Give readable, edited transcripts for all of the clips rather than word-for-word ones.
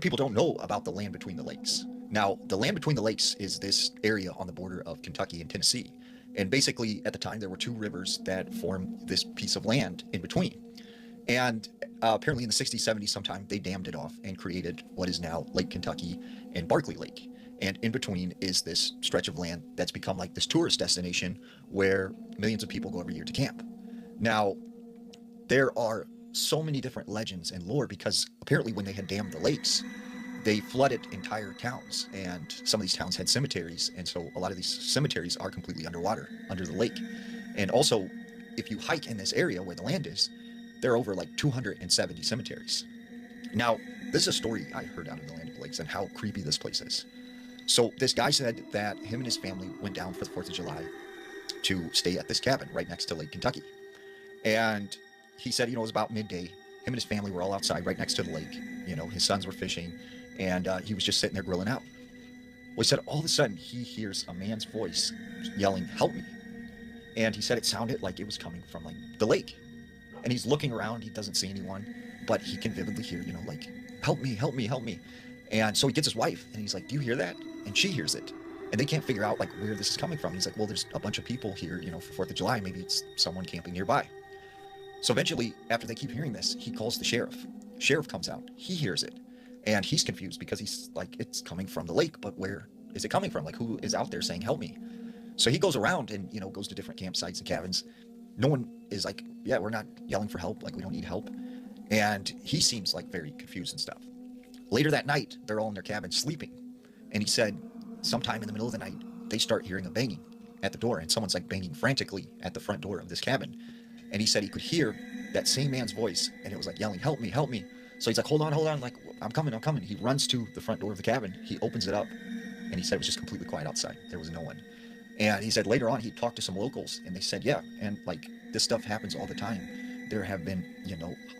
people don't know about the land between the lakes. Now, the land between the lakes is this area on the border of Kentucky and Tennessee. And basically, at the time, there were two rivers that formed this piece of land in between. And apparently, in the 60s, 70s, sometime, they dammed it off and created what is now Lake Kentucky and Barkley Lake. And in between is this stretch of land that's become like this tourist destination where millions of people go every year to camp. Now, there are so many different legends and lore because apparently when they had dammed the lakes, they flooded entire towns, and some of these towns had cemeteries, and so a lot of these cemeteries are completely underwater, under the lake. And also, if you hike in this area where the land is, there are over like 270 cemeteries. Now, this is a story I heard out of the Land of the Lakes and how creepy this place is. So this guy said that him and his family went down for the 4th of July to stay at this cabin right next to Lake Kentucky. And he said, it was about midday. Him and his family were all outside right next to the lake. His sons were fishing, and he was just sitting there grilling out. Well, he said all of a sudden he hears a man's voice yelling, "Help me." And he said it sounded like it was coming from like the lake. And he's looking around, he doesn't see anyone, but he can vividly hear, like, "Help me, help me, help me." And so he gets his wife and he's like, "Do you hear that?" And she hears it. And they can't figure out like where this is coming from. He's like, "Well, there's a bunch of people here, for 4th of July. Maybe it's someone camping nearby." So eventually, after they keep hearing this, he calls the sheriff. Sheriff comes out. He hears it. And he's confused because he's like, it's coming from the lake, but where is it coming from? Like, who is out there saying, "Help me"? So he goes around and, goes to different campsites and cabins. No one is like, "Yeah, we're not yelling for help. Like, we don't need help." And he seems like very confused and stuff. Later that night, they're all in their cabin sleeping. And he said, sometime in the middle of the night, they start hearing a banging at the door. And someone's like banging frantically at the front door of this cabin. And he said he could hear that same man's voice, and it was like yelling, "Help me, help me." So he's like, hold on, like, I'm coming. He runs to the front door of the cabin. He opens it up, and he said it was just completely quiet outside. There was no one. And he said later on he talked to some locals, and they said, yeah, and like this stuff happens all the time. There have been,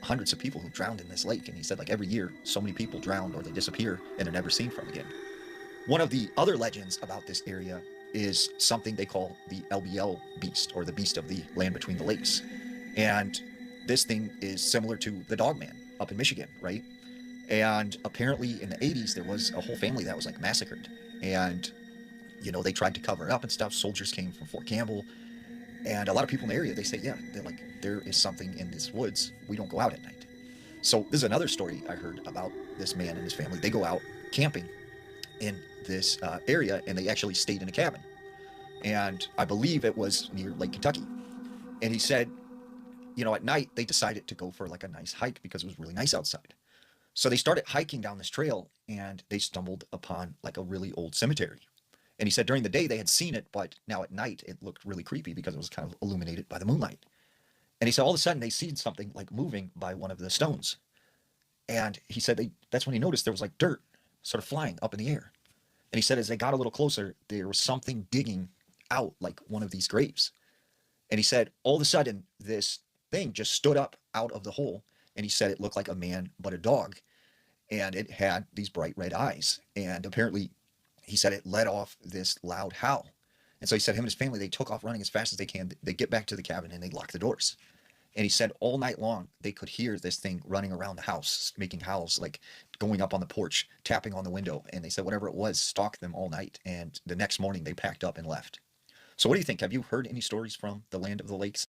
hundreds of people who drowned in this lake. And he said like every year, so many people drown or they disappear and they're never seen from again. One of the other legends about this area is something they call the LBL beast, or the beast of the land between the lakes. And this thing is similar to the Dogman up in Michigan, right? And apparently in the 80s, there was a whole family that was like massacred. And, they tried to cover it up and stuff. Soldiers came from Fort Campbell. And a lot of people in the area, they say, yeah, they're like, there is something in these woods. We don't go out at night. So this is another story I heard about this man and his family. They go out camping in this area, and they actually stayed in a cabin. And I believe it was near Lake Kentucky. And he said, at night they decided to go for like a nice hike because it was really nice outside. So they started hiking down this trail, and they stumbled upon like a really old cemetery. And he said during the day they had seen it, but now at night it looked really creepy because it was kind of illuminated by the moonlight. And he said all of a sudden they seen something like moving by one of the stones. And he said that's when he noticed there was like dirt sort of flying up in the air. And he said as they got a little closer, there was something digging out like one of these graves. And he said all of a sudden this thing just stood up out of the hole. And he said it looked like a man, but a dog. And it had these bright red eyes. And apparently, he said it let off this loud howl. And so he said him and his family, they took off running as fast as they can. They get back to the cabin and they lock the doors. And he said all night long, they could hear this thing running around the house, making howls, like going up on the porch, tapping on the window. And they said whatever it was stalked them all night. And the next morning, they packed up and left. So what do you think? Have you heard any stories from the Land of the Lakes?